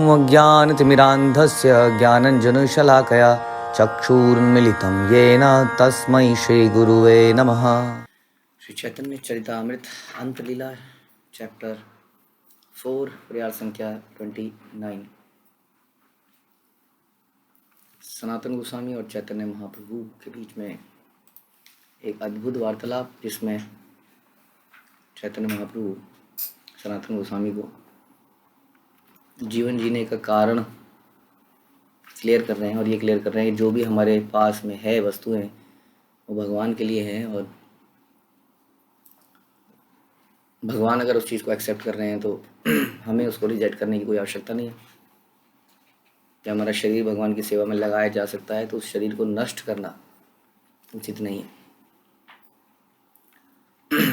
अज्ञानतिमिरान्धस्य ज्ञानञ्जनशलाकया चक्षुरुन्मीलितं येन तस्मै श्रीगुरुवे नमः। श्री चैतन्य चरितामृत अंतलीला चैप्टर 4 प्रयास संख्या 29। सनातन गोस्वामी और चैतन्य महाप्रभु के बीच में एक अद्भुत वार्तालाप, जिसमें चैतन्य महाप्रभु सनातन गोस्वामी को जीवन जीने का कारण क्लियर कर रहे हैं। और ये क्लियर कर रहे हैं कि जो भी हमारे पास में है वस्तुएं, वो भगवान के लिए हैं, और भगवान अगर उस चीज़ को एक्सेप्ट कर रहे हैं तो हमें उसको रिजेक्ट करने की कोई आवश्यकता नहीं है। जब हमारा शरीर भगवान की सेवा में लगाया जा सकता है तो उस शरीर को नष्ट करना उचित नहीं है।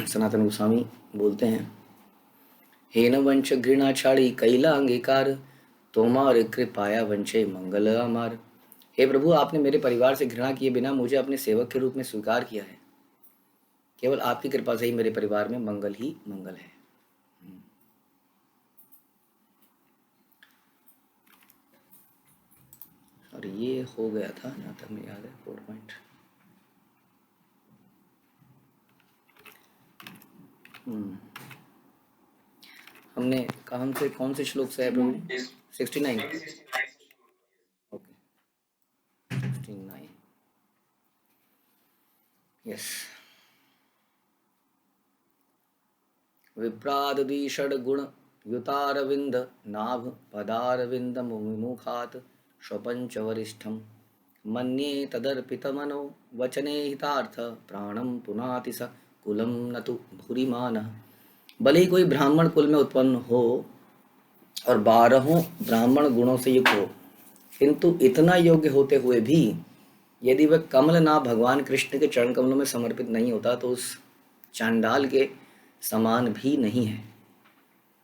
सनातन गोस्वामी बोलते हैं, हेन वंश घृणाचाड़ी कैला अंगीकार, तोमार कृपाया वंशे मंगल अमार। हे प्रभु, आपने मेरे परिवार से घृणा किए बिना मुझे अपने सेवक के रूप में स्वीकार किया है। केवल आपकी कृपा से ही मेरे परिवार में मंगल ही मंगल है। और ये हो गया था, जहाँ तक मुझे याद है 4 पॉइंट। हमने कहाँ से, कौन से श्लोक से है प्रभु? 69। ओके, 69। यस। विप्रादि षड्गुण युतारविंद नाभ पदारविंद मुखात स्वपंच वरिष्ठम मन्ये तदर्पितमनो वचने हितार्थ प्राणम पुनाति स कुलम न तु भूरिमानः। भले ही कोई ब्राह्मण कुल में उत्पन्न हो और 12 ब्राह्मण गुणों से युक्त हो, किंतु इतना योग्य होते हुए भी यदि वह कमल ना भगवान कृष्ण के चरण कमलों में समर्पित नहीं होता तो उस चांडाल के समान भी नहीं है।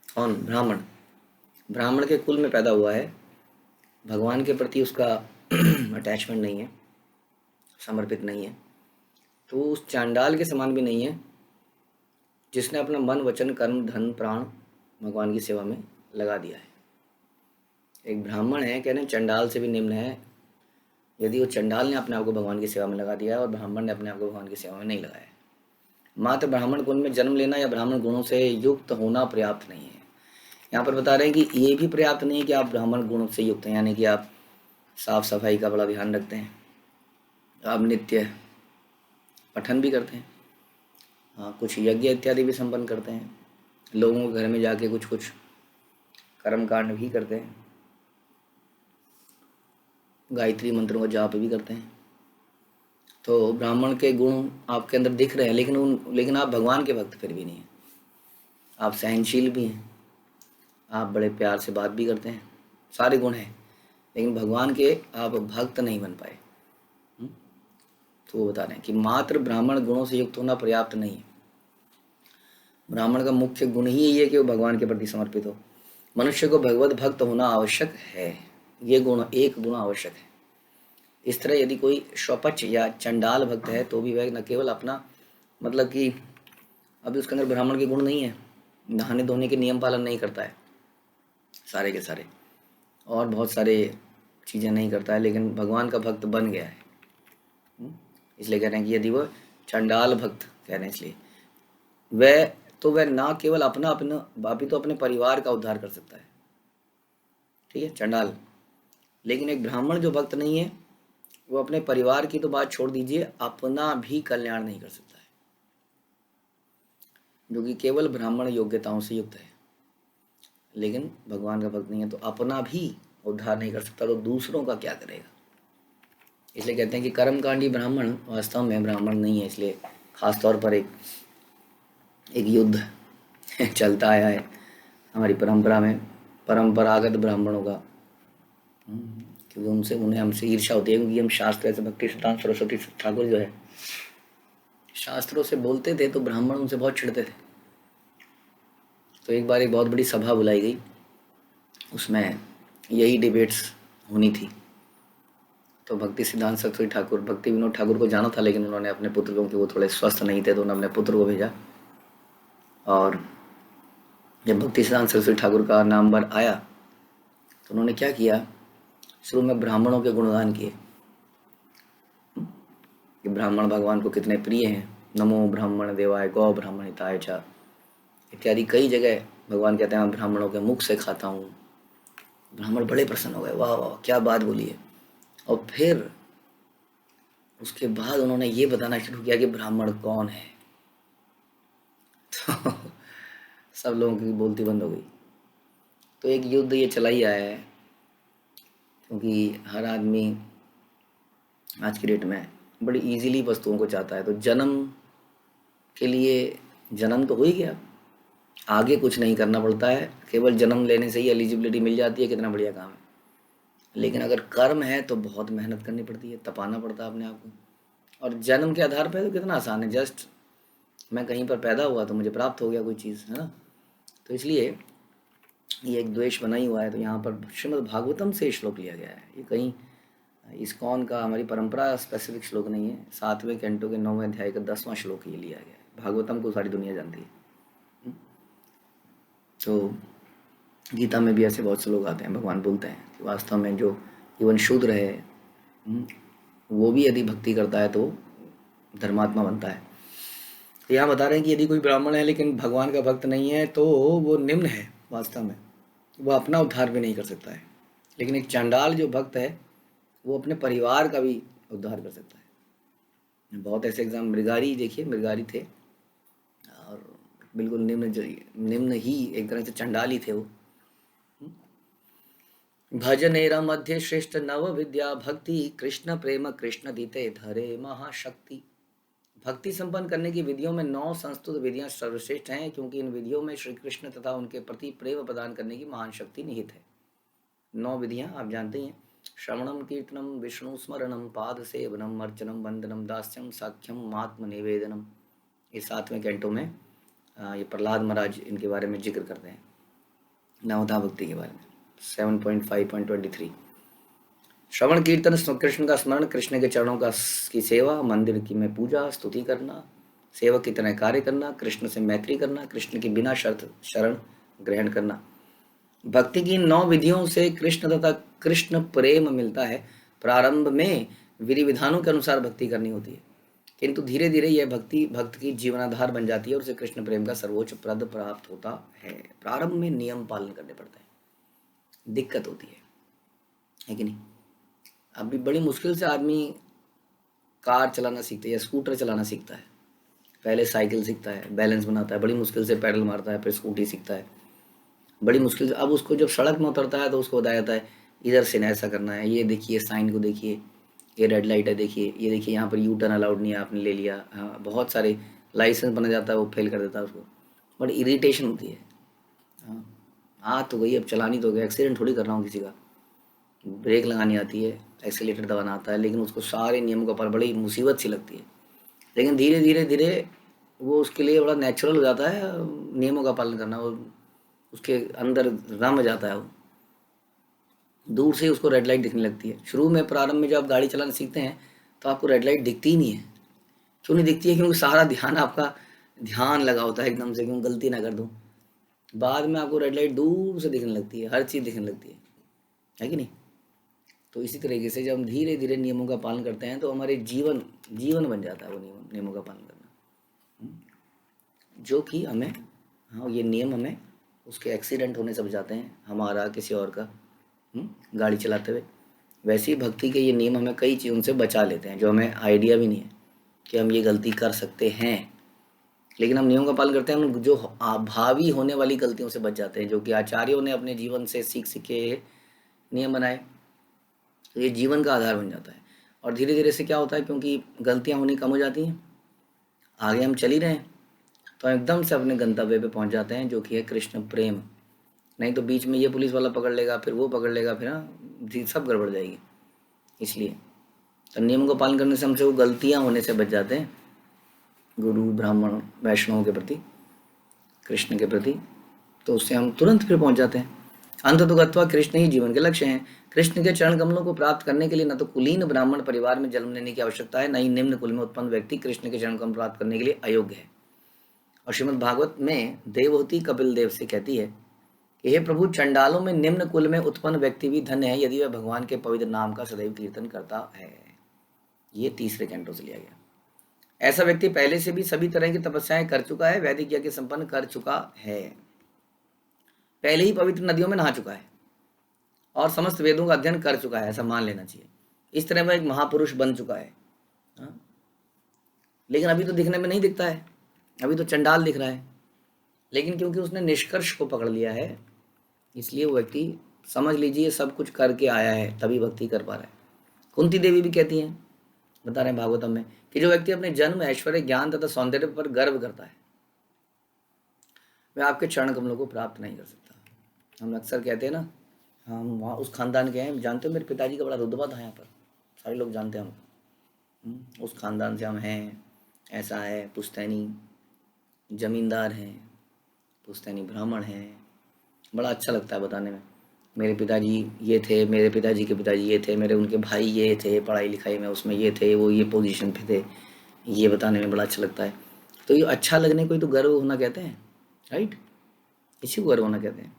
कौन? ब्राह्मण। ब्राह्मण के कुल में पैदा हुआ है, भगवान के प्रति उसका अटैचमेंट नहीं है, समर्पित नहीं है, तो उस चांडाल के समान भी नहीं है जिसने अपना मन वचन कर्म धन प्राण भगवान की सेवा में लगा दिया है। एक ब्राह्मण है, कह रहे हैं चंडाल से भी निम्न है यदि वो चंडाल ने अपने आप को भगवान की सेवा में लगा दिया है और ब्राह्मण ने अपने आप को भगवान की सेवा में नहीं लगाया है। मात्र ब्राह्मण कुल में जन्म लेना या ब्राह्मण गुणों से युक्त होना पर्याप्त नहीं है। यहाँ पर बता रहे हैं कि ये भी पर्याप्त नहीं है कि आप ब्राह्मण गुणों से युक्त हैं, यानी कि आप साफ सफाई का बड़ा ध्यान रखते हैं, आप नित्य पठन भी करते हैं, हाँ, कुछ यज्ञ इत्यादि भी संपन्न करते हैं, लोगों के घर में जाके कुछ कुछ कर्म कांड भी करते हैं, गायत्री मंत्रों का जाप भी करते हैं। तो ब्राह्मण के गुण आपके अंदर दिख रहे हैं, लेकिन आप भगवान के भक्त फिर भी नहीं हैं। आप सहनशील भी हैं, आप बड़े प्यार से बात भी करते हैं, सारे गुण हैं, लेकिन भगवान के आप भक्त नहीं बन पाए। तो वो बता रहे हैं कि मात्र ब्राह्मण गुणों से युक्त होना पर्याप्त नहीं है। ब्राह्मण का मुख्य गुण ही यही है कि वो भगवान के प्रति समर्पित हो। मनुष्य को भगवत भक्त होना आवश्यक है, ये गुण, एक गुण आवश्यक है। इस तरह यदि कोई स्वपच या चंडाल भक्त है तो भी वह न केवल अपना, मतलब कि अभी उसके अंदर ब्राह्मण के गुण नहीं है, नहाने धोने के नियम पालन नहीं करता है सारे के सारे, और बहुत सारे चीज़ें नहीं करता है, लेकिन भगवान का भक्त बन गया है। इसलिए कह रहे हैं कि यदि वह चंडाल भक्त, कह रहे हैं इसलिए वह ना केवल अपना तो अपने परिवार का उद्धार कर सकता है, ठीक है, चंडाल। लेकिन एक ब्राह्मण जो भक्त नहीं है, वो अपने परिवार की तो बात छोड़ दीजिए, अपना भी कल्याण नहीं कर सकता है, जो कि केवल ब्राह्मण योग्यताओं से युक्त है, लेकिन भगवान का भक्त नहीं है, तो अपना भी उद्धार नहीं कर सकता, तो दूसरों का क्या करेगा। इसलिए कहते हैं कि कर्मकांडी ब्राह्मण वास्तव में ब्राह्मण नहीं है। इसलिए खासतौर पर एक युद्ध चलता आया है हमारी परंपरा में, परंपरागत ब्राह्मणों का, क्योंकि उन्हें हमसे ईर्ष्या होती है, क्योंकि हम शास्त्र, ऐसे भक्ति सिद्धांत सरस्वती ठाकुर जो है शास्त्रों से बोलते थे तो ब्राह्मण उनसे बहुत चिढ़ते थे। तो एक बार एक बहुत बड़ी सभा बुलाई गई, उसमें यही डिबेट्स होनी थी। तो भक्ति सिद्धांत सरस्वती ठाकुर, भक्ति विनोद ठाकुर को जाना था, लेकिन उन्होंने अपने पुत्र को, कि वो थोड़े स्वस्थ नहीं थे, तो उन्होंने अपने पुत्र को भेजा। और जब भक्ति सिद्धांत सरस्वती ठाकुर का नंबर आया तो उन्होंने क्या किया, शुरू में ब्राह्मणों के गुणगान किए कि ब्राह्मण भगवान को कितने प्रिय हैं, नमो ब्राह्मण देवाय गौ ब्राह्मण हिताय च इत्यादि कई जगह भगवान कहते हैं मैं ब्राह्मणों के मुख से खाता हूँ। ब्राह्मण बड़े प्रसन्न हो गए, वाह वाह क्या बात बोली है। और फिर उसके बाद उन्होंने ये बताना शुरू किया कि ब्राह्मण कौन है। तो सब लोगों की बोलती बंद हो गई। तो एक युद्ध ये चला ही आया है, क्योंकि हर आदमी आज की डेट में बड़ी इजीली वस्तुओं को चाहता है। तो जन्म के लिए जन्म तो हो ही गया, आगे कुछ नहीं करना पड़ता है, केवल जन्म लेने से ही एलिजिबिलिटी मिल जाती है, कितना बढ़िया काम है। लेकिन अगर कर्म है तो बहुत मेहनत करनी पड़ती है, तपाना पड़ता है अपने आप को। और जन्म के आधार पर तो कितना आसान है, जस्ट मैं कहीं पर पैदा हुआ तो मुझे प्राप्त हो गया कोई चीज़, है ना। तो इसलिए ये एक द्वेष बना ही हुआ है। तो यहाँ पर श्रीमद् भागवतम से श्लोक लिया गया है, ये कहीं इस्कॉन का हमारी परंपरा स्पेसिफिक श्लोक नहीं है। 7वें कैंटो के 9वें अध्याय का 10वां श्लोक ये लिया गया है। भागवतम को सारी दुनिया जानती है। तो गीता में भी ऐसे बहुत से लोग आते हैं, भगवान बोलते हैं कि वास्तव में जो इवन शूद्र है वो भी यदि भक्ति करता है तो धर्मात्मा बनता है। तो यहाँ बता रहे हैं कि यदि कोई ब्राह्मण है लेकिन भगवान का भक्त नहीं है तो वो निम्न है, वास्तव में वो अपना उद्धार भी नहीं कर सकता है। लेकिन एक चांडाल जो भक्त है वो अपने परिवार का भी उद्धार कर सकता है। बहुत ऐसे एग्जाम, मृगारी देखिए, मृगारी थे और बिल्कुल निम्न ही एक तरह से चंडाल ही थे वो। भजनेरा मध्य श्रेष्ठ नव विद्या भक्ति कृष्ण प्रेम कृष्ण दीते धरे महाशक्ति। भक्ति संपन्न करने की विधियों में 9 संस्तुत विधियां सर्वश्रेष्ठ हैं, क्योंकि इन विधियों में श्री कृष्ण तथा उनके प्रति प्रेम प्रदान करने की महान शक्ति निहित है। 9 विधियां आप जानते हैं, श्रवणम कीर्तनम विष्णु स्मरणम पाद सेवनम अर्चनम वंदनम दास्यम साख्यम आत्म निवेदनम। इस 7वें कैंटो में ये प्रहलाद महाराज इनके बारे में जिक्र करते हैं, नवधा भक्ति के बारे में 7.5.23। श्रवण कीर्तन कृष्ण का स्मरण, कृष्ण के चरणों की सेवा, मंदिर की में पूजा स्तुति करना, सेवक की तरह कार्य करना, कृष्ण से मैत्री करना, कृष्ण की बिना शर्त शरण ग्रहण करना। भक्ति की 9 विधियों से कृष्ण तथा कृष्ण प्रेम मिलता है। प्रारंभ में विधि विधानों के अनुसार भक्ति करनी होती है, किंतु धीरे धीरे यह भक्ति भक्त की जीवनाधार बन जाती है और उसे कृष्ण प्रेम का सर्वोच्च पद प्राप्त होता है। प्रारंभ में नियम पालन करने पड़ते हैं, दिक्कत होती है कि नहीं। अभी बड़ी मुश्किल से आदमी कार चलाना सीखता है या स्कूटर चलाना सीखता है। पहले साइकिल सीखता है, बैलेंस बनाता है, बड़ी मुश्किल से पैडल मारता है, फिर स्कूटी सीखता है बड़ी मुश्किल से। अब उसको जब सड़क में उतरता है तो उसको बताया जाता है इधर से ऐसा करना है, ये देखिए साइन को देखिए, ये रेड लाइट है देखिए, ये देखिए यहाँ पर यू टर्न अलाउड नहीं है, आपने ले लिया। हाँ, बहुत सारे लाइसेंस बना जाता है, वो फेल कर देता है उसको, बड़ी इरिटेशन होती है। हाँ तो गई, अब चलानी तो गई, एक्सीडेंट थोड़ी कर रहा हूँ किसी का। ब्रेक लगानी आती है, एक्सीलेटर दबाना आता है, लेकिन उसको सारे नियमों का पालन, बड़ी मुसीबत सी लगती है। लेकिन धीरे धीरे धीरे वो उसके लिए बड़ा नेचुरल हो जाता है नियमों का पालन करना, वो उसके अंदर रम जाता है। वो दूर से उसको रेड लाइट दिखने लगती है। शुरू में प्रारंभ में जब आप गाड़ी चलाना सीखते हैं तो आपको रेड लाइट दिखती ही नहीं है। क्यों नहीं दिखती है? क्योंकि सारा ध्यान आपका ध्यान लगा होता है एकदम से, क्यों गलती ना कर दूं। बाद में आपको रेड लाइट दूर से दिखने लगती है, हर चीज़ दिखने लगती है कि नहीं। तो इसी तरीके से जब हम धीरे धीरे नियमों का पालन करते हैं तो हमारे जीवन बन जाता है वो नियमों का पालन करना, जो कि हमें, हाँ ये नियम हमें उसके एक्सीडेंट होने से बचाते हैं, हमारा किसी और का गाड़ी चलाते हुए। वैसे ही भक्ति के ये नियम हमें कई चीज़ों से बचा लेते हैं, जो हमें आइडिया भी नहीं है कि हम ये गलती कर सकते हैं। लेकिन हम नियमों का पालन करते हैं, हम जो भावी होने वाली गलतियों से बच जाते हैं, जो कि आचार्यों ने अपने जीवन से सीख के नियम बनाए। तो ये जीवन का आधार बन जाता है। और धीरे धीरे से क्या होता है, क्योंकि गलतियाँ होनी कम हो जाती हैं, आगे हम चल ही रहे हैं, तो हम एकदम से अपने गंतव्य पे पहुंच जाते हैं, जो कि है कृष्ण प्रेम। नहीं तो बीच में ये पुलिस वाला पकड़ लेगा, फिर वो पकड़ लेगा, फिर हाँ सब गड़बड़ जाएगी। इसलिए तो नियमों का पालन करने से हमसे वो गलतियाँ होने से बच जाते हैं, गुरु ब्राह्मण वैष्णव के प्रति, कृष्ण के प्रति। तो उससे हम तुरंत फिर पहुंच जाते हैं। अंत तो गत्वा कृष्ण ही जीवन के लक्ष्य हैं। कृष्ण के चरण कमलों को प्राप्त करने के लिए न तो कुलीन ब्राह्मण परिवार में जन्म लेने की आवश्यकता है, न ही निम्न कुल में उत्पन्न व्यक्ति कृष्ण के चरण कमल प्राप्त करने के लिए अयोग्य है। और श्रीमद् भागवत में देवहूति कपिल देव से कहती है कि हे प्रभु, चंडालों में निम्न कुल में उत्पन्न व्यक्ति भी धन्य है यदि वह भगवान के पवित्र नाम का सदैव कीर्तन करता है। ये तीसरे कैंटो से लिया गया। ऐसा व्यक्ति पहले से भी सभी तरह की तपस्याएं कर चुका है, वैदिक यज्ञ संपन्न कर चुका है, पहले ही पवित्र नदियों में नहा चुका है और समस्त वेदों का अध्ययन कर चुका है, ऐसा मान लेना चाहिए। इस तरह वह एक महापुरुष बन चुका है। हाँ? लेकिन अभी तो दिखने में नहीं दिखता है, अभी तो चंडाल दिख रहा है। लेकिन क्योंकि उसने निष्कर्ष को पकड़ लिया है, इसलिए वो व्यक्ति समझ लीजिए सब कुछ करके आया है, तभी भक्ति कर पा रहा है। कुंती देवी भी कहती हैं, बता रहे हैं भागवतम में, कि जो व्यक्ति अपने जन्म, ऐश्वर्य, ज्ञान तथा सौंदर्य पर गर्व करता है वह आपके चरण कमलों को प्राप्त नहीं कर सकता। हम अक्सर कहते हैं ना, हम वहाँ उस खानदान के हैं, जानते हो मेरे पिताजी का बड़ा रुतबा था यहाँ पर, सारे लोग जानते हैं हमको, उस खानदान से हम हैं, ऐसा है, पुश्तैनी जमींदार हैं, पुश्तैनी ब्राह्मण हैं। बड़ा अच्छा लगता है बताने में, मेरे पिताजी ये थे, मेरे पिताजी के पिताजी ये थे, मेरे उनके भाई ये थे, पढ़ाई लिखाई में उसमें ये थे, वो ये पोजीशन पे थे, ये बताने में बड़ा अच्छा लगता है। तो ये अच्छा लगने को ही तो गर्व होना कहते हैं, राइट? इसी को गर्व होना कहते हैं।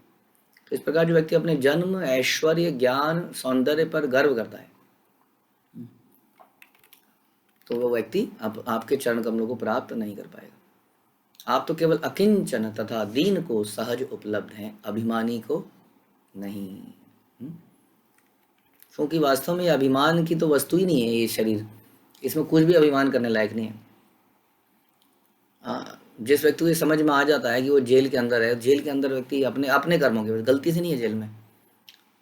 तो इस प्रकार जो व्यक्ति अपने जन्म, ऐश्वर्य, ज्ञान, सौंदर्य पर गर्व करता है तो वह व्यक्ति आपके चरण कमलों को प्राप्त नहीं कर पाएगा। आप तो केवल अकिंचन तथा दीन को सहज उपलब्ध हैं, अभिमानी को नहीं। क्योंकि वास्तव में ये अभिमान की तो वस्तु ही नहीं है ये शरीर, इसमें कुछ भी अभिमान करने लायक नहीं है। जिस व्यक्ति को ये समझ में आ जाता है कि वो जेल के अंदर है, जेल के अंदर व्यक्ति अपने अपने कर्मों की गलती से नहीं है जेल में,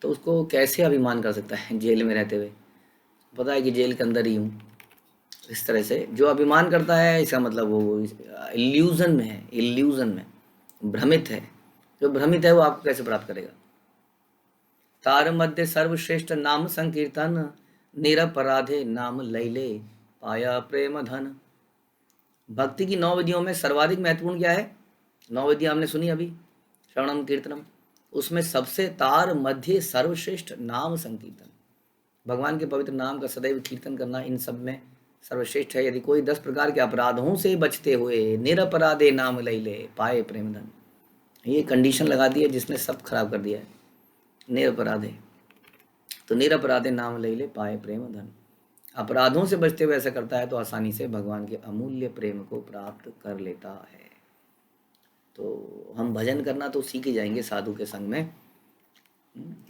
तो उसको कैसे अभिमान कर सकता है जेल में रहते हुए? पता है कि जेल के अंदर ही हूँ। इस तरह से जो अभिमान करता है, इसका मतलब वो इल्यूजन में है, इल्यूजन में भ्रमित है। जो भ्रमित है वो आपको कैसे प्राप्त करेगा? तार मध्य सर्वश्रेष्ठ नाम संकीर्तन, निरपराधे नाम लैले पाया प्रेम धन। भक्ति की 9 विधियों में सर्वाधिक महत्वपूर्ण क्या है? 9 विधियां हमने सुनी अभी, श्रवणम कीर्तनम, उसमें सबसे तार मध्य सर्वश्रेष्ठ नाम संकीर्तन, भगवान के पवित्र नाम का सदैव कीर्तन करना इन सब में सर्वश्रेष्ठ है। यदि कोई 10 प्रकार के अपराधों से बचते हुए निरपराधे नाम लैले पाए प्रेम धन, ये कंडीशन लगा दी है जिसने सब खराब कर दिया है, निरपराधे। तो निरपराधे नाम लैले पाए प्रेम धन, अपराधों से बचते हुए ऐसा करता है तो आसानी से भगवान के अमूल्य प्रेम को प्राप्त कर लेता है। तो हम भजन करना तो सीख ही जाएंगे साधु के संग में।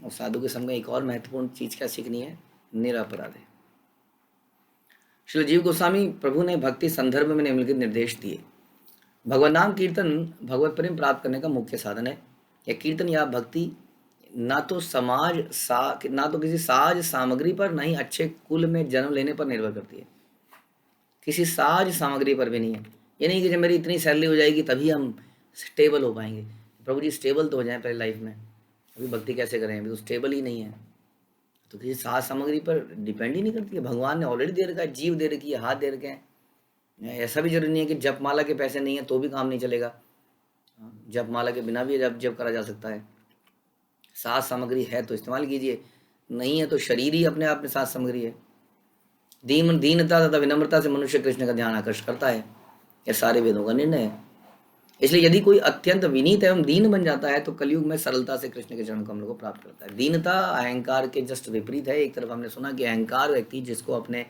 और साधु के संग में एक और महत्वपूर्ण चीज क्या सीखनी है? निरपराधे। श्री जीव गोस्वामी प्रभु ने भक्ति संदर्भ में निम्नलिखित निर्देश दिए। भगवत नाम कीर्तन भगवत प्रेम प्राप्त करने का मुख्य साधन है। यह कीर्तन या भक्ति ना तो ना तो किसी साज सामग्री पर, ना ही अच्छे कुल में जन्म लेने पर निर्भर करती है। किसी साज सामग्री पर भी नहीं है। ये नहीं कि जब मेरी इतनी सैलरी हो जाएगी तभी हम स्टेबल हो पाएंगे। प्रभु जी स्टेबल तो हो जाए पहले लाइफ में, अभी भक्ति कैसे करें? अभी तो स्टेबल ही नहीं है। तो किसी साज सामग्री पर डिपेंड ही नहीं करती है। भगवान ने ऑलरेडी दे रखा है, जीव दे रखी है, हाथ दे रखे हैं। ऐसा भी जरूरी नहीं है कि जप माला के पैसे नहीं है तो भी काम नहीं चलेगा। जप माला के बिना भी जप करा जा सकता है। साज सामग्री है तो इस्तेमाल कीजिए, नहीं है तो शरीर ही अपने आप में साज सामग्री है। दीनता तथा विनम्रता से मनुष्य कृष्ण का ध्यान आकर्षित करता है, यह सारे वेदों का निर्णय है। इसलिए यदि कोई अत्यंत विनीत एवं दीन बन जाता है तो कलयुग में सरलता से कृष्ण के चरण कमलों को प्राप्त करता है। दीनता अहंकार के जस्ट विपरीत है। एक तरफ हमने सुना कि अहंकार व्यक्ति जिसको अपने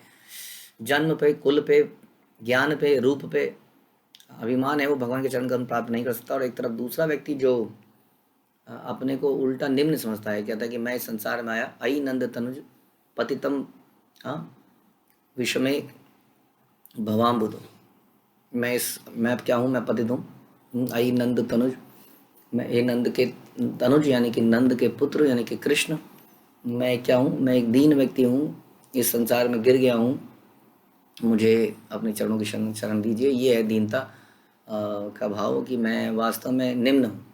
जन्म पे, कुल पे, ज्ञान पे, रूप पे अभिमान है, वो भगवान के चरण कमल प्राप्त नहीं कर सकता। और एक तरफ दूसरा व्यक्ति जो अपने को उल्टा निम्न समझता है, कहता है कि मैं इस संसार में आया, आई नंद तनुज पतितम विषमे भवाम्बुधो, मैं अब क्या हूँ? मैं पतित हूँ। आई नंद तनुज, मैं ए नंद के तनुज यानी कि नंद के पुत्र यानी कि कृष्ण, मैं क्या हूँ? मैं एक दीन व्यक्ति हूँ, इस संसार में गिर गया हूँ, मुझे अपने चरणों की शरण दीजिए। ये है दीनता का भाव कि मैं वास्तव में निम्न हूँ।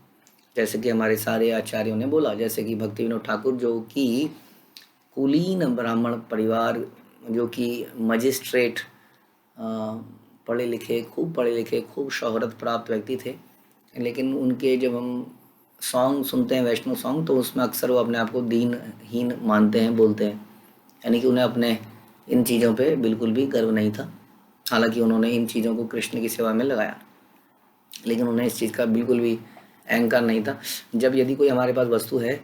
जैसे कि हमारे सारे आचार्यों ने बोला, जैसे कि भक्ति विनोद ठाकुर जो कि कुलीन ब्राह्मण परिवार, जो कि मजिस्ट्रेट, पढ़े लिखे, खूब शोहरत प्राप्त व्यक्ति थे, लेकिन उनके जब हम सॉन्ग सुनते हैं, वैष्णव सॉन्ग, तो उसमें अक्सर वो अपने आप को दीनहीन मानते हैं, बोलते हैं, यानी कि उन्हें अपने इन चीज़ों पे बिल्कुल भी गर्व नहीं था। हालांकि उन्होंने इन चीज़ों को कृष्ण की सेवा में लगाया, लेकिन उन्हें इस चीज़ का बिल्कुल भी अहंकार नहीं था। जब यदि कोई हमारे पास वस्तु है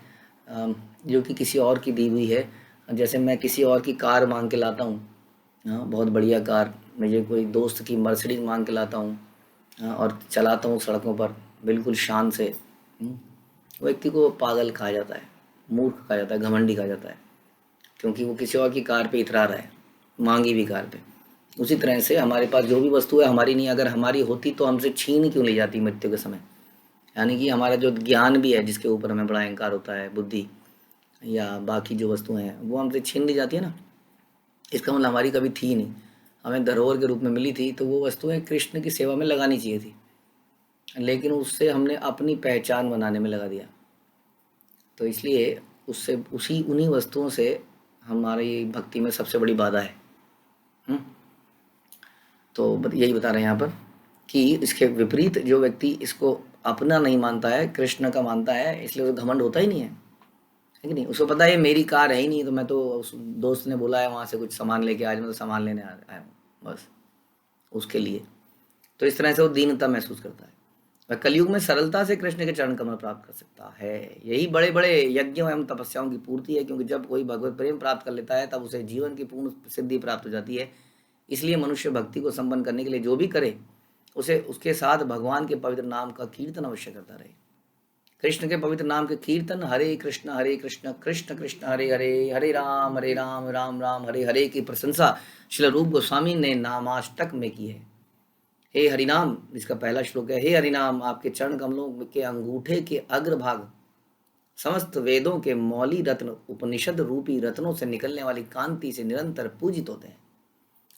जो कि किसी और की दी हुई है, जैसे मैं किसी और की कार मांग के लाता हूँ, हाँ, बहुत बढ़िया कार, मुझे कोई दोस्त की मर्सिडीज मांग के लाता हूँ, हाँ, और चलाता हूँ सड़कों पर बिल्कुल शान से, वो व्यक्ति को पागल कहा जाता है, मूर्ख कहा जाता है, घमंडी कहा जाता है, क्योंकि वो किसी और की कार पे इतरा रहा है, मांगी भी कार पे। उसी तरह से हमारे पास जो भी वस्तु है हमारी नहीं, अगर हमारी होती तो हमसे छीन क्यों ली जाती मृत्यु के समय। यानी कि हमारा जो ज्ञान भी है, जिसके ऊपर हमें बड़ा अहंकार होता है, बुद्धि या बाकी जो वस्तुएं हैं, वो हमसे छीन ली जाती है ना। इसका मतलब हमारी कभी थी नहीं, हमें धरोहर के रूप में मिली थी, तो वो वस्तुएं कृष्ण की सेवा में लगानी चाहिए थी, लेकिन उससे हमने अपनी पहचान बनाने में लगा दिया। तो इसलिए उससे, उसी उन्हीं वस्तुओं से हमारी भक्ति में सबसे बड़ी बाधा है। तो यही बता रहे हैं यहाँ पर कि इसके विपरीत जो व्यक्ति इसको अपना नहीं मानता है, कृष्ण का मानता है, इसलिए उसे घमंड होता ही नहीं है कि नहीं। उसको पता है ये मेरी कार है ही नहीं, तो मैं तो उस दोस्त ने बोला है वहाँ से कुछ सामान लेके आज मैं तो सामान लेने आया हूँ बस उसके लिए। तो इस तरह से वो दीनता महसूस करता है। वह कलयुग में सरलता से कृष्ण के चरण कमल प्राप्त कर सकता है। यही बड़े बड़े यज्ञों एवं तपस्याओं की पूर्ति है, क्योंकि जब कोई भगवत प्रेम प्राप्त कर लेता है तब उसे जीवन की पूर्ण सिद्धि प्राप्त हो जाती है। इसलिए मनुष्य भक्ति को संपन्न करने के लिए जो भी करे, उसे उसके साथ भगवान के पवित्र नाम का कीर्तन अवश्य करता रहे। कृष्ण के पवित्र नाम के कीर्तन, हरे कृष्ण कृष्ण कृष्ण हरे हरे, हरे राम राम राम हरे हरे की प्रशंसा श्रील रूप गोस्वामी ने नामाष्टक में की है। हे हरिनाम, इसका पहला श्लोक है, हे हरिनाम, आपके चरण कमलों के अंगूठे के अग्रभाग समस्त वेदों के मौली रत्न उपनिषद रूपी रत्नों से निकलने वाली कांति से निरंतर पूजित होते हैं।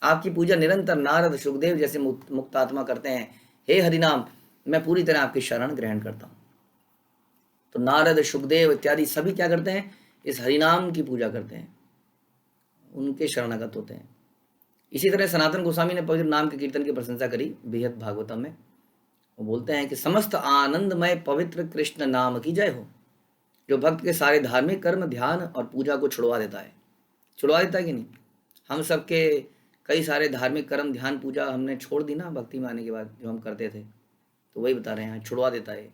आपकी पूजा निरंतर नारद सुखदेव जैसे मुक्त आत्मा करते हैं। हे हरिनाम, मैं पूरी तरह आपकी शरण ग्रहण करता हूँ। तो नारद सुखदेव इत्यादि सभी क्या करते हैं, इस हरिनाम की पूजा करते हैं, उनके शरणागत होते हैं। इसी तरह सनातन गोस्वामी ने पवित्र नाम के कीर्तन की प्रशंसा करी बेहद भागवतम में। वो बोलते हैं कि समस्त आनंदमय पवित्र कृष्ण नाम की जय हो, जो भक्त के सारे धार्मिक कर्म, ध्यान और पूजा को छुड़वा देता है। छुड़वा देता है कि नहीं? हम सबके कई सारे धार्मिक कर्म, ध्यान, पूजा हमने छोड़ दी ना भक्ति में आने के बाद, जो हम करते थे, तो वही बता रहे हैं, छुड़वा देता है।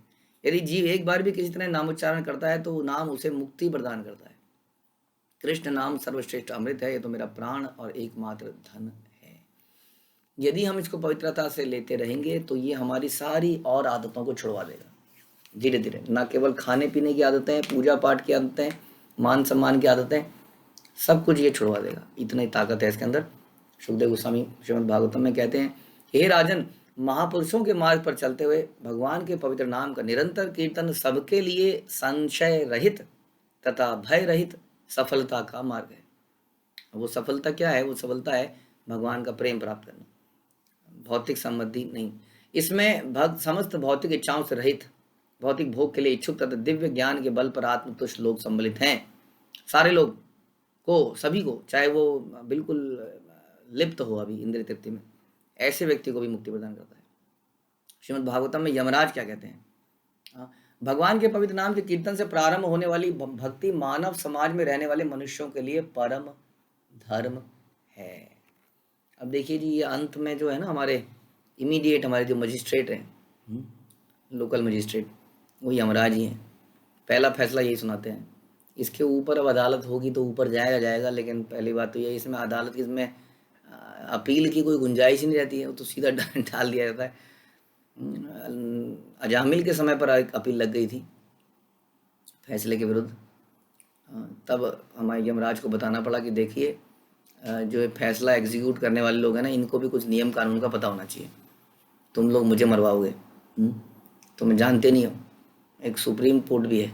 यदि जीव एक बार भी किसी तरह नामोच्चारण करता है तो नाम उसे मुक्ति प्रदान करता है। कृष्ण नाम सर्वश्रेष्ठ अमृत है, ये तो मेरा प्राण और एकमात्र धन है। यदि हम इसको पवित्रता से लेते रहेंगे तो ये हमारी सारी और आदतों को छुड़वा देगा धीरे धीरे। ना केवल खाने पीने की आदतें, पूजा पाठ की आदतें, मान सम्मान की आदतें, सब कुछ ये छुड़वा देगा। इतनी ताकत है इसके अंदर। सुखदेव गोस्वामी श्रीमद् भागवतम में कहते हैं, हे राजन, महापुरुषों के मार्ग पर चलते हुए भगवान के पवित्र नाम का निरंतर कीर्तन सबके लिए संशय रहित तथा भय रहित सफलता का मार्ग है। वो सफलता क्या है? वो सफलता है भगवान का प्रेम प्राप्त करना, भौतिक संबंधी नहीं। इसमें भक्त समस्त भौतिक इच्छाओं से रहित, भौतिक भोग के लिए इच्छुक तथा दिव्य ज्ञान के बल पर आत्मतुष्ट लोग सम्मिलित हैं। सारे लोग को, सभी को, चाहे वो बिल्कुल लिप्त हो अभी इंद्रिय तृप्ति में, ऐसे व्यक्ति को भी मुक्ति प्रदान करता है। श्रीमद् भागवतम में यमराज क्या कहते हैं? भगवान के पवित्र नाम के कीर्तन से प्रारंभ होने वाली भक्ति मानव समाज में रहने वाले मनुष्यों के लिए परम धर्म है। अब देखिए जी, ये अंत में जो है ना, हमारे इमीडिएट हमारे जो मजिस्ट्रेट हैं, लोकल मजिस्ट्रेट, वो यमराज ही हैं। पहला फैसला यही सुनाते हैं। इसके ऊपर अब अदालत होगी तो ऊपर जाएगा, लेकिन पहली बात तो ये, इसमें अदालत की, इसमें अपील की कोई गुंजाइश ही नहीं रहती है, वो तो सीधा डाल दिया जाता है। अजामिल के समय पर एक अपील लग गई थी फैसले के विरुद्ध। तब हमारे यमराज को बताना पड़ा कि देखिए, जो फैसला एग्जीक्यूट करने वाले लोग हैं ना, इनको भी कुछ नियम कानून का पता होना चाहिए। तुम लोग मुझे मरवाओगे, तुम जानते नहीं हो, एक सुप्रीम कोर्ट भी है,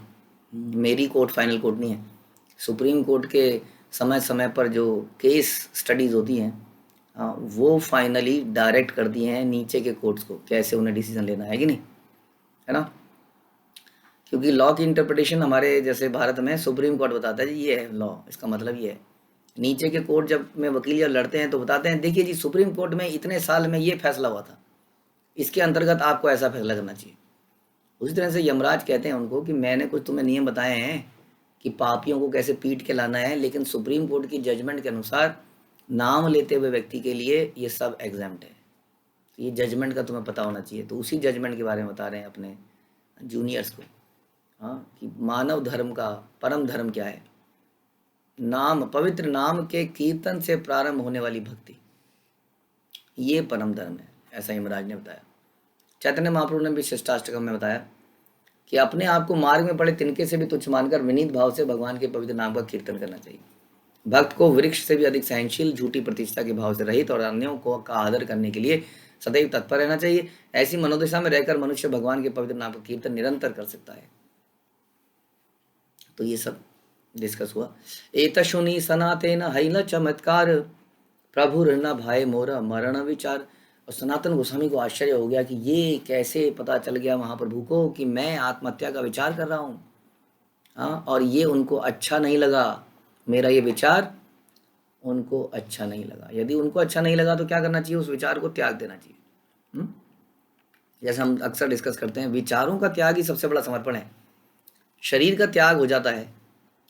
मेरी कोर्ट फाइनल कोर्ट नहीं है। सुप्रीम कोर्ट के समय समय पर जो केस स्टडीज़ होती हैं, वो फाइनली डायरेक्ट करती हैं नीचे के कोर्ट्स को, कैसे उन्हें डिसीजन लेना है कि नहीं, है ना। क्योंकि लॉ की इंटरप्रिटेशन हमारे जैसे भारत में सुप्रीम कोर्ट बताता है जी ये है लॉ, इसका मतलब ये है। नीचे के कोर्ट जब में वकील जब लड़ते हैं तो बताते हैं, देखिए जी, सुप्रीम कोर्ट में इतने साल में ये फैसला हुआ था, इसके अंतर्गत आपको ऐसा फैसला करना चाहिए। उसी तरह से यमराज कहते हैं उनको कि मैंने कुछ तुम्हें नियम बताए हैं कि पापियों को कैसे पीट के लाना है, लेकिन सुप्रीम कोर्ट की जजमेंट के अनुसार नाम लेते हुए व्यक्ति के लिए ये सब एग्जाम्प्ट है। ये जजमेंट का तुम्हें पता होना चाहिए। तो उसी जजमेंट के बारे में बता रहे हैं अपने जूनियर्स को, हाँ, कि मानव धर्म का परम धर्म क्या है। नाम, पवित्र नाम के कीर्तन से प्रारंभ होने वाली भक्ति, ये परम धर्म है, ऐसा यमराज ने बताया। चैतन्य महाप्रभु ने भी शिष्टाष्टकम में बताया कि अपने आप को मार्ग में पड़े तिनके से भी तुच्छ मानकर विनीत भाव से भगवान के पवित्र नाम का कीर्तन करना चाहिए। भक्त को वृक्ष से भी अधिक सहनशील, झूठी प्रतिष्ठा के भाव से रहित और अन्यों को का आदर करने के लिए सदैव तत्पर रहना चाहिए। ऐसी मनोदशा में रहकर मनुष्य भगवान के पवित्र नाम का कीर्तन निरंतर कर सकता है। तो ये सब डिस्कस हुआ। एतशुनि सनातेन हैल चमत्कार, प्रभु न भाई मोरा मरण विचार। और सनातन गोस्वामी को आश्चर्य हो गया कि ये कैसे पता चल गया महाप्रभु को कि मैं आत्महत्या का विचार कर रहा हूँ। हाँ, और ये उनको अच्छा नहीं लगा, मेरा ये विचार उनको अच्छा नहीं लगा। यदि उनको अच्छा नहीं लगा तो क्या करना चाहिए, उस विचार को त्याग देना चाहिए। जैसे हम अक्सर डिस्कस करते हैं, विचारों का त्याग ही सबसे बड़ा समर्पण है। शरीर का त्याग हो जाता है,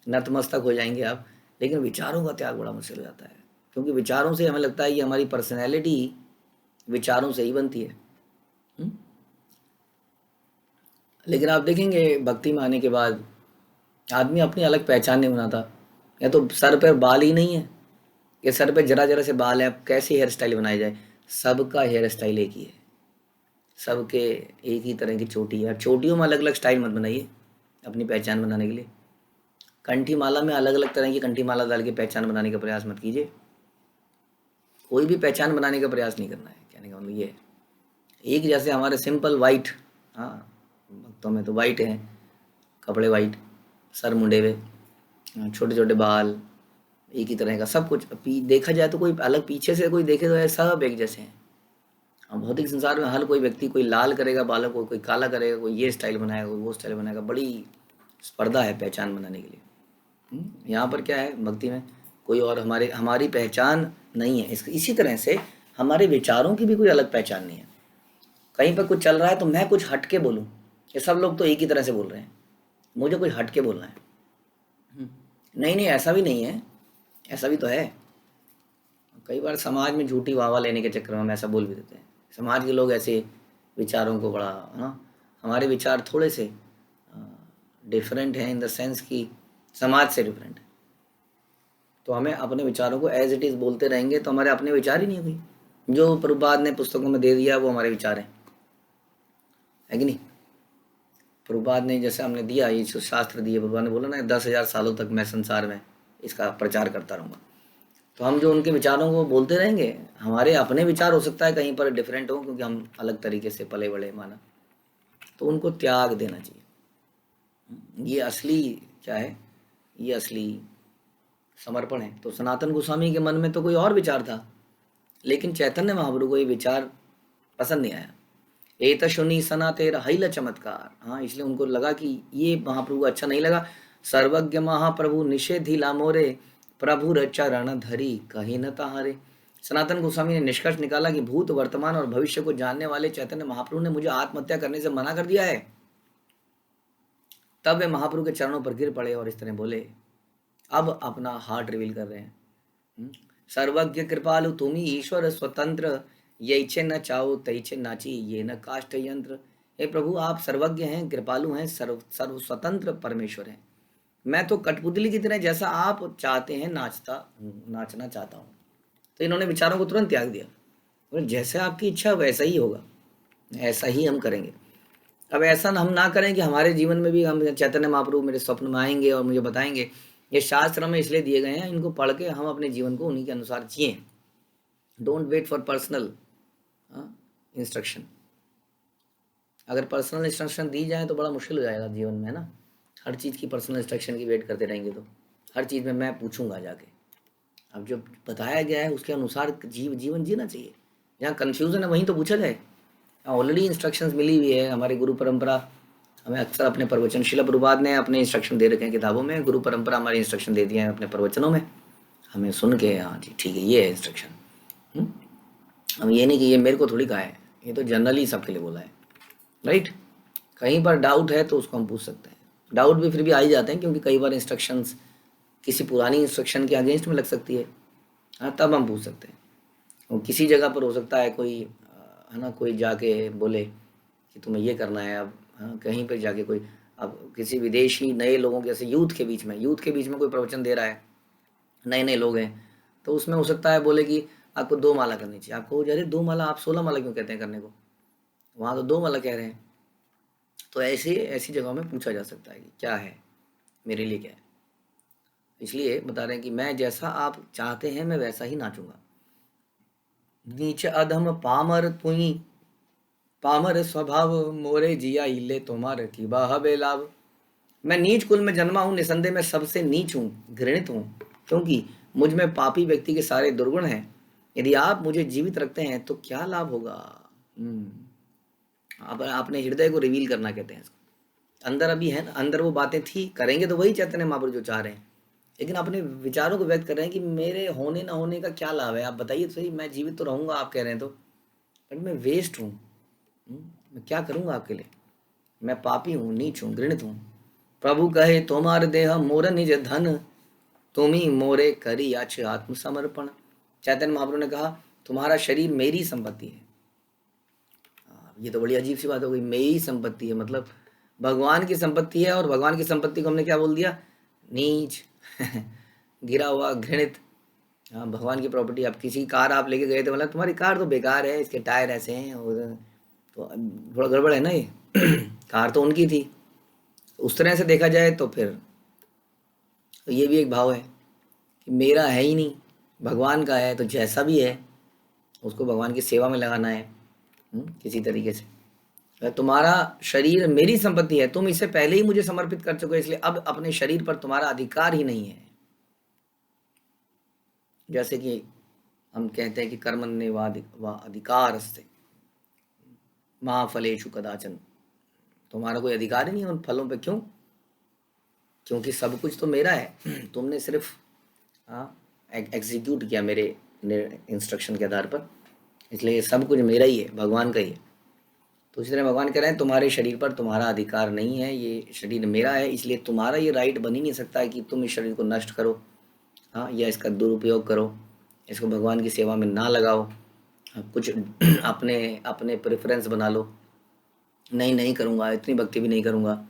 नतमस्तक हो जाएंगे आप, लेकिन विचारों का त्याग बड़ा मुश्किल हो जाता है, क्योंकि विचारों से हमें लगता है कि हमारी पर्सनैलिटी विचारों से ही बनती है। लेकिन आप देखेंगे भक्ति में आने के बाद आदमी अपनी अलग पहचान नहीं बनाता। या तो सर पर बाल ही नहीं है, या सर पे जरा जरा से बाल है, अब कैसे हेयर स्टाइल बनाया जाए। सबका हेयर स्टाइल एक ही है, सबके एक ही तरह की चोटी है। चोटियों में अलग अलग स्टाइल मत बनाइए अपनी पहचान बनाने के लिए। कंठी माला में अलग अलग तरह की कंठी माला डाल के पहचान बनाने का प्रयास मत कीजिए। कोई भी पहचान बनाने का प्रयास नहीं करना है, कहने का मतलब ये है। एक जैसे हमारे सिंपल वाइट, हाँ भक्तों में तो वाइट हैं, कपड़े वाइट, सर मुंडे हुए, छोटे छोटे बाल, एक ही तरह का सब कुछ। देखा जाए तो कोई अलग पीछे से कोई देखे तो सब एक जैसे हैं। अब भौतिक संसार में हर कोई व्यक्ति कोई लाल करेगा बालों को, कोई काला करेगा, कोई ये स्टाइल बनाएगा, कोई वो स्टाइल बनाएगा। बड़ी स्पर्धा है पहचान बनाने के लिए। यहाँ पर क्या है, भक्ति में कोई और हमारी पहचान नहीं है। इसी तरह से हमारे विचारों की भी कोई अलग पहचान नहीं है। कहीं पर कुछ चल रहा है तो मैं कुछ हट के बोलूँ, ये सब लोग तो एक ही तरह से बोल रहे हैं, मुझे कुछ हट के बोलना है। नहीं नहीं, ऐसा भी नहीं है, ऐसा भी तो है। कई बार समाज में झूठी वाहवा लेने के चक्कर में हम ऐसा बोल भी देते हैं। समाज के लोग ऐसे विचारों को बड़ा, हाँ, हमारे विचार थोड़े से डिफरेंट हैं इन द सेंस कि समाज से डिफरेंट है। तो हमें अपने विचारों को एज इट इज़ बोलते रहेंगे तो हमारे अपने विचार ही नहीं हुई। जो प्रभुपाद ने पुस्तकों में दे दिया वो हमारे विचार हैं, है कि नहीं। प्रभुपाद ने जैसे हमने दिया, ये जो शास्त्र दिए, प्रभुपाद ने बोला ना 10,000 सालों तक मैं संसार में इसका प्रचार करता रहूँगा। तो हम जो उनके विचारों को बोलते रहेंगे, हमारे अपने विचार हो सकता है कहीं पर डिफरेंट हो, क्योंकि हम अलग तरीके से पले बड़े माना, तो उनको त्याग देना चाहिए। ये असली क्या है, ये असली समर्पण है। तो सनातन गोस्वामी के मन में तो कोई और विचार था, लेकिन चैतन्य महाप्रभु को ये विचार पसंद नहीं आया। एतशुनि सना तेरा हैल चमत्कार, हाँ, इसलिए उनको लगा कि ये महाप्रभु को अच्छा नहीं लगा। सर्वज्ञ महाप्रभु निषेधि लामोरे, प्रभु चरण धरी कहीं न तहारे। सनातन गोस्वामी ने निष्कर्ष निकाला कि भूत वर्तमान और भविष्य को जानने वाले चैतन्य महाप्रभु ने मुझे आत्महत्या करने से मना कर दिया है। तब वे महाप्रभु के चरणों पर गिर पड़े और इस तरह बोले, अब अपना हार्ट रिवील कर रहे हैं। सर्वज्ञ कृपालु तुम ही ईश्वर स्वतंत्र, ये न चाहो तैचे नाची ये न काष्ठ यंत्र। हे प्रभु, आप सर्वज्ञ हैं, कृपालु हैं, सर्व स्वतंत्र परमेश्वर हैं। मैं तो कठपुतली की तरह जैसा आप चाहते हैं नाचना चाहता हूँ। तो इन्होंने विचारों को तुरंत त्याग दिया, और जैसे आपकी इच्छा वैसा ही होगा, ऐसा ही हम करेंगे। अब ऐसा हम ना करें कि हमारे जीवन में भी हम चैतन्य महाप्रभु मेरे स्वप्न में आएंगे और मुझे बताएंगे। ये शास्त्र में इसलिए दिए गए हैं, इनको पढ़ के हम अपने जीवन को उन्हीं के अनुसार जिए। Don't wait for personal instruction. अगर पर्सनल इंस्ट्रक्शन दी जाए तो बड़ा मुश्किल हो जाएगा जीवन में, है ना। हर चीज़ की पर्सनल इंस्ट्रक्शन की वेट करते रहेंगे तो हर चीज़ में मैं पूछूंगा जाके। अब जो बताया गया है उसके अनुसार जीवन जीना चाहिए। जहाँ कन्फ्यूज़न है वहीं तो पूछा जाए। ऑलरेडी इंस्ट्रक्शंस मिली हुई है, हमारी गुरु परंपरा हमें अक्सर अपने प्रवचन, शिला प्रभुपाद ने अपने इंस्ट्रक्शन दे रखे हैं किताबों में, गुरु परंपरा हमारी इंस्ट्रक्शन दे दिए हैं अपने प्रवचनों में। हमें सुन के हाँ जी ठीक है ये है इंस्ट्रक्शन। हम ये नहीं कि ये मेरे को थोड़ी कहा है, ये तो जनरली सबके लिए बोला है, राइट। कहीं पर डाउट है तो उसको हम पूछ सकते हैं। डाउट भी फिर भी आ ही जाते हैं, क्योंकि कई बार इंस्ट्रक्शंस किसी पुरानी इंस्ट्रक्शन के अगेंस्ट में लग सकती है, हाँ, तब हम पूछ सकते हैं। और किसी जगह पर हो सकता है कोई है ना, कोई जाके बोले कि तुम्हें ये करना है, अब हाँ, कहीं पे जाके कोई, अब किसी विदेशी नए लोगों के, जैसे यूथ के बीच में कोई प्रवचन दे रहा है, नए नए लोग हैं, तो उसमें हो सकता है बोले कि आपको 2 माला करनी चाहिए। आपको अरे 2 माला, आप 16 माला क्यों कहते हैं करने को? वहाँ तो 2 माला कह रहे हैं। तो ऐसी ऐसी जगहों में पूछा जा सकता है कि क्या है, मेरे लिए क्या है। इसलिए बता रहे हैं कि मैं जैसा आप चाहते हैं मैं वैसा ही नाचूंगा। नीच अधम पामर तुई, पामर स्वभाव मोरे जिया इले तुम्हार की बाह बेलाव। मैं नीच कुल में जन्मा हूँ, निसंदेह मैं सबसे नीच हूँ, घृणित हूँ, क्योंकि मुझ में पापी व्यक्ति के सारे दुर्गुण हैं। यदि आप मुझे जीवित रखते हैं तो क्या लाभ होगा? आप अपने हृदय को रिवील करना कहते हैं इसको। अंदर अभी है ना, अंदर वो बातें थी, करेंगे तो वही चैतन्य महाप्रभु जो चाह रहे हैं, लेकिन अपने विचारों को व्यक्त कर रहे हैं कि मेरे होने ना होने का क्या लाभ है? आप बताइए तो सही, मैं जीवित तो रहूंगा आप कह रहे हैं तो, बट मैं वेस्ट हूँ। मैं क्या करूंगा आपके लिए? मैं पापी हूँ, नीच हूँ, घृणित हूँ। प्रभु कहे तोमार देह मोर निज धन, तुम ही मोरे करी याच आत्मसमर्पण। चैतन्य महाप्रभु ने कहा तुम्हारा शरीर मेरी संपत्ति है। ये तो बड़ी अजीब सी बात हो गई, मेरी संपत्ति है मतलब भगवान की संपत्ति है, और भगवान की संपत्ति को हमने क्या बोल दिया? नीच गिरा हुआ, घृणित। हाँ, भगवान की प्रॉपर्टी। आप किसी कार आप लेके गए थे, मतलब तुम्हारी कार तो बेकार है, इसके टायर ऐसे हैं, और तो थोड़ा गड़बड़ है ना ये कार तो उनकी थी। उस तरह से देखा जाए तो फिर तो ये भी एक भाव है कि मेरा है ही नहीं, भगवान का है, तो जैसा भी है उसको भगवान की सेवा में लगाना है किसी तरीके से। तुम्हारा शरीर मेरी संपत्ति है, तुम इससे पहले ही मुझे समर्पित कर चुके हो, इसलिए अब अपने शरीर पर तुम्हारा अधिकार ही नहीं है। जैसे कि हम कहते हैं कि कर्मण्य वा अधिकारस्ते मा फलेषु कदाचन, तुम्हारा कोई अधिकार ही नहीं है उन फलों पे। क्यों? क्योंकि सब कुछ तो मेरा है, तुमने सिर्फ एग्जीक्यूट किया मेरे इंस्ट्रक्शन के आधार पर, इसलिए सब कुछ मेरा ही है, भगवान का ही है। तो इसी तरह भगवान कह रहे हैं तुम्हारे शरीर पर तुम्हारा अधिकार नहीं है, ये शरीर मेरा है, इसलिए तुम्हारा ये राइट बन ही नहीं सकता है कि तुम इस शरीर को नष्ट करो, हाँ, या इसका दुरुपयोग करो, इसको भगवान की सेवा में ना लगाओ, कुछ अपने अपने प्रेफरेंस बना लो, नहीं नहीं करूँगा, इतनी भक्ति भी नहीं करूँगा।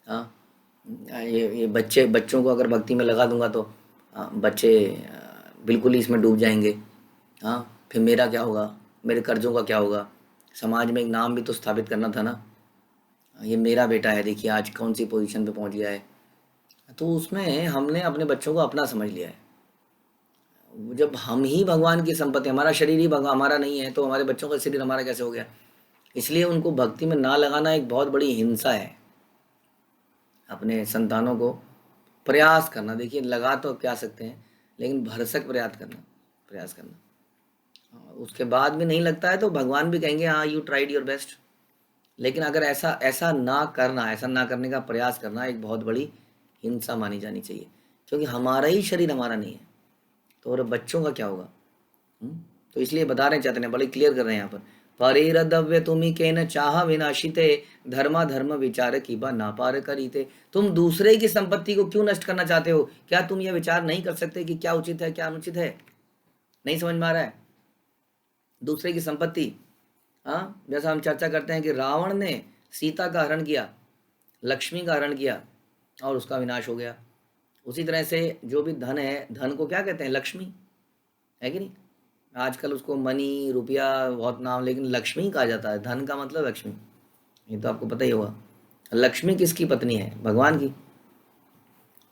हाँ, ये बच्चों को अगर भक्ति में लगा दूंगा तो बच्चे बिल्कुल ही इसमें डूब जाएंगे। हाँ, फिर मेरा क्या होगा, मेरे कर्जों का क्या होगा? समाज में एक नाम भी तो स्थापित करना था ना, ये मेरा बेटा है, देखिए आज कौन सी पोजीशन पे पहुंच गया है। तो उसमें हमने अपने बच्चों को अपना समझ लिया है। जब हम ही भगवान की संपत्ति, हमारा शरीर ही भगवान हमारा नहीं है, तो हमारे बच्चों का शरीर हमारा कैसे हो गया? इसलिए उनको भक्ति में ना लगाना एक बहुत बड़ी हिंसा है। अपने संतानों को प्रयास करना, देखिए लगा तो क्या सकते हैं, लेकिन भरसक प्रयास करना। उसके बाद भी नहीं लगता है तो भगवान भी कहेंगे हाँ यू ट्राइड योर बेस्ट। लेकिन अगर ऐसा ऐसा ना करने का प्रयास करना एक बहुत बड़ी हिंसा मानी जानी चाहिए, क्योंकि हमारा ही शरीर हमारा नहीं है, तो और बच्चों का क्या होगा? तो इसलिए बता रहे हैं, चाहते हैं बड़े क्लियर कर रहे हैं यहाँ पर, परिरदव्य तुम्ही के न चाह विनाशिते, धर्मा धर्म विचार की बा ना पार करीते। तुम दूसरे की संपत्ति को क्यों नष्ट करना चाहते हो? क्या तुम यह विचार नहीं कर सकते कि क्या उचित है क्या अनुचित है? नहीं समझ में आ रहा है? दूसरे की संपत्ति, हाँ, जैसा हम चर्चा करते हैं कि रावण ने सीता का हरण किया, लक्ष्मी का हरण किया, और उसका विनाश हो गया। उसी तरह से जो भी धन है, धन को क्या कहते हैं? लक्ष्मी, है कि नहीं? आजकल उसको मनी, रुपया बहुत नाम, लेकिन लक्ष्मी कहा जाता है। धन का मतलब लक्ष्मी, ये तो आपको पता ही होगा। लक्ष्मी किसकी पत्नी है? भगवान की।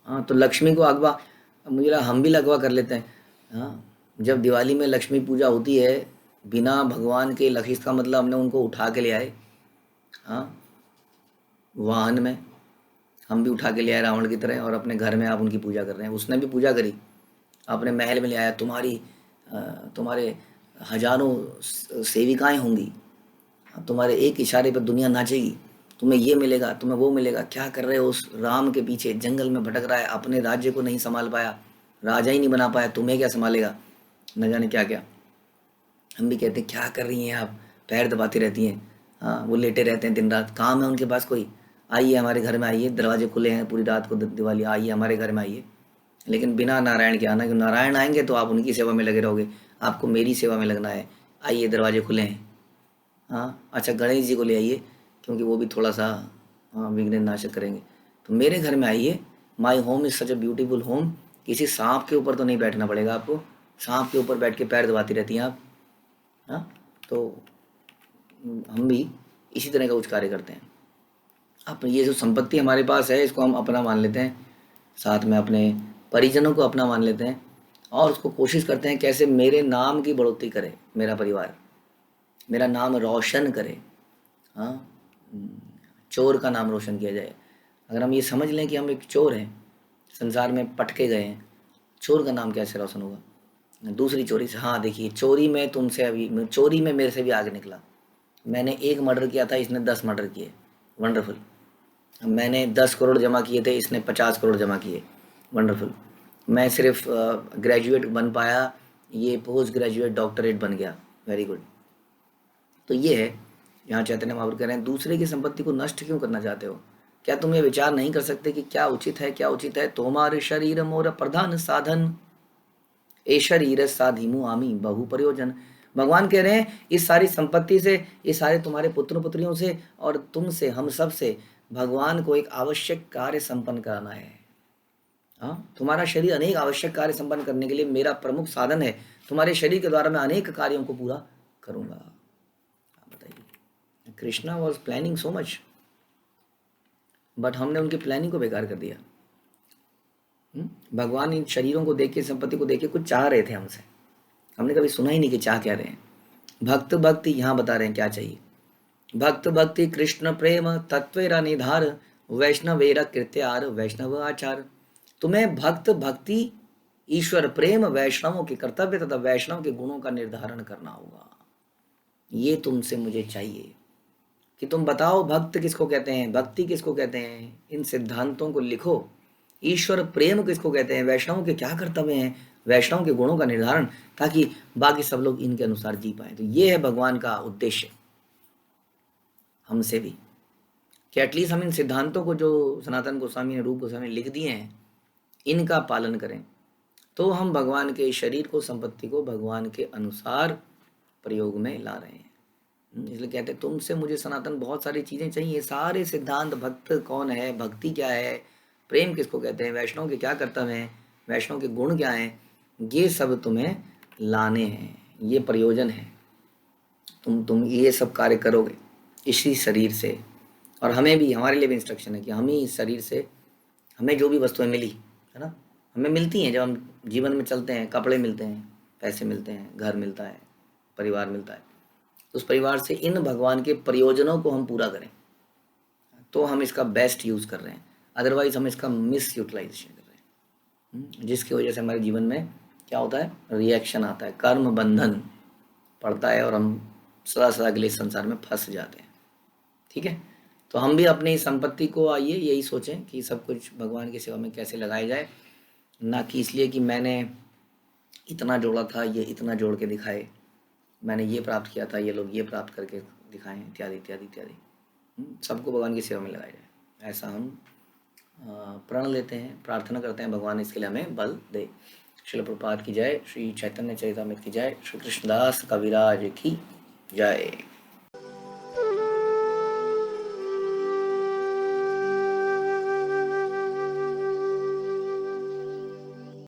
हाँ, तो लक्ष्मी को अगवा, मुझे लगा हम भी लगवा कर लेते हैं। हाँ, जब दिवाली में लक्ष्मी पूजा होती है बिना भगवान के, लक्ष्मी का मतलब हमने उनको उठा के ले आए, हाँ, वाहन में हम भी उठा के ले आए रावण की तरह, और अपने घर में आप उनकी पूजा कर रहे हैं। उसने भी पूजा करी, अपने महल में ले आया, तुम्हारे हजारों सेविकाएं होंगी, तुम्हारे एक इशारे पर दुनिया नाचेगी, तुम्हें ये मिलेगा, तुम्हें वो मिलेगा। क्या कर रहे हो? उस राम के पीछे जंगल में भटक रहा है, अपने राज्य को नहीं संभाल पाया, राजा ही नहीं बना पाया, तुम्हें क्या संभालेगा? न जाने क्या क्या। हम भी कहते हैं क्या कर रही हैं आप, पैर दबाती रहती हैं। हाँ, वो लेटे रहते हैं दिन रात, काम है उनके पास कोई? आइए हमारे घर में आइए, दरवाजे खुले हैं पूरी रात को, दिवाली, आइए हमारे घर में आइए। लेकिन बिना नारायण के आना, कि नारायण आएंगे तो आप उनकी सेवा में लगे रहोगे, आपको मेरी सेवा में लगना है। आइए दरवाजे खुले हैं। हाँ, अच्छा गणेश जी को ले आइए, क्योंकि वो भी थोड़ा सा हाँ, विघ्न नाशक करेंगे। तो मेरे घर में आइए, my home is such a beautiful home. किसी सांप के ऊपर तो नहीं बैठना पड़ेगा आपको, सांप के ऊपर बैठ के पैर दबाती रहती हैं आप। हाँ, तो हम भी इसी तरह का कुछ कार्य करते हैं। अब ये जो संपत्ति हमारे पास है इसको हम अपना मान लेते हैं, साथ में अपने परिजनों को अपना मान लेते हैं, और उसको कोशिश करते हैं कैसे मेरे नाम की बढ़ोतरी करे मेरा परिवार, मेरा नाम रोशन करे। हाँ, चोर का नाम रोशन किया जाए। अगर हम ये समझ लें कि हम एक चोर हैं, संसार में पटके गए हैं, चोर का नाम कैसे रोशन होगा? दूसरी चोरी से, हाँ देखिए, चोरी में तुमसे अभी, चोरी में मेरे से भी आगे निकला। मैंने एक मर्डर किया था, इसने 10 मर्डर किए। वंडरफुल। मैंने 10 करोड़ जमा किए थे, इसने 50 करोड़ जमा किए। वंडरफुल। मैं सिर्फ ग्रेजुएट बन पाया, ये पोस्ट ग्रेजुएट डॉक्टरेट बन गया। Very good. तो ये है, यहाँ चैतन्य महाप्रभु कह रहे हैं दूसरे की संपत्ति को नष्ट क्यों करना चाहते हो? क्या तुम ये विचार नहीं कर सकते कि क्या उचित है, क्या उचित है? तुम्हारे शरीर मोर प्रधान साधन, ए शरीर साधिमु आमी बहु प्रयोजन। भगवान कह रहे हैं इस सारी संपत्ति से, इस सारे तुम्हारे पुत्र पुत्रियों से और तुमसे, हम सब से भगवान को एक आवश्यक कार्य संपन्न कराना है। हाँ, तुम्हारा शरीर अनेक आवश्यक कार्य संपन्न करने के लिए मेरा प्रमुख साधन है। तुम्हारे शरीर के द्वारा मैं अनेक कार्यों को पूरा करूंगा। बताइए, Krishna was planning so much, but हमने उनकी प्लानिंग को बेकार कर दिया। भगवान इन शरीरों को देख के, संपत्ति को देख के कुछ चाह रहे थे हमसे, हमने कभी सुना ही नहीं कि चाह क्या रहे हैं। भक्त भक्ति यहाँ बता रहे हैं क्या चाहिए। भक्त भक्ति कृष्ण प्रेम तत्वेरा निधार, वैष्णवेरा कृत्यार वैष्णव आचार। तुम्हें भक्त भक्ति, ईश्वर प्रेम, वैष्णवों के कर्तव्य तथा वैष्णव के गुणों का निर्धारण करना होगा। ये तुमसे मुझे चाहिए कि तुम बताओ भक्त किसको कहते हैं, भक्ति किसको कहते हैं, इन सिद्धांतों को लिखो। ईश्वर प्रेम किसको कहते हैं, वैष्णव के क्या कर्तव्य हैं, वैष्णव के गुणों का निर्धारण, ताकि बाकी सब लोग इनके अनुसार जी पाए। तो ये है भगवान का उद्देश्य हमसे भी, कि एटलीस्ट हम इन सिद्धांतों को जो सनातन गोस्वामी ने, रूप गोस्वामी ने लिख दिए हैं, इनका पालन करें, तो हम भगवान के शरीर को, संपत्ति को भगवान के अनुसार प्रयोग में ला रहे हैं। इसलिए कहते हैं तुमसे मुझे सनातन बहुत सारी चीज़ें चाहिए, सारे सिद्धांत, भक्त कौन है, भक्ति क्या है, प्रेम किसको कहते हैं, वैष्णव के क्या कर्तव्य हैं, वैष्णव के गुण क्या हैं, ये सब तुम्हें लाने हैं। ये प्रयोजन है। तुम ये सब कार्य करोगे इसी शरीर से। और हमें भी, हमारे लिए भी इंस्ट्रक्शन है कि हम ही इस शरीर से, हमें जो भी वस्तुएं मिली है ना, हमें मिलती हैं जब हम जीवन में चलते हैं, कपड़े मिलते हैं, पैसे मिलते हैं, घर मिलता है, परिवार मिलता है, उस परिवार से इन भगवान के प्रयोजनों को हम पूरा करें, तो हम इसका बेस्ट यूज़ कर रहे हैं। अदरवाइज हम इसका मिस यूटिलाइजेशन कर रहे हैं, जिसकी वजह से हमारे जीवन में क्या होता है, रिएक्शन आता है, कर्म बंधन पड़ता है और हम सदा सदा के लिए संसार में फंस जाते हैं। ठीक है, तो हम भी अपनी संपत्ति को आइए यही सोचें कि सब कुछ भगवान की सेवा में कैसे लगाया जाए, ना कि इसलिए कि मैंने इतना जोड़ा था, ये इतना जोड़ के दिखाए, मैंने ये प्राप्त किया था, ये लोग ये प्राप्त करके दिखाएं, इत्यादि इत्यादि इत्यादि। सबको भगवान की सेवा में लगाया जाए, ऐसा हम प्रण लेते हैं, प्रार्थना करते हैं भगवान इसके लिए हमें बल दे। श्रील प्रभुपाद की जय, श्री चैतन्य चरितामृत की जय, श्री कृष्णदास कविराज की जय।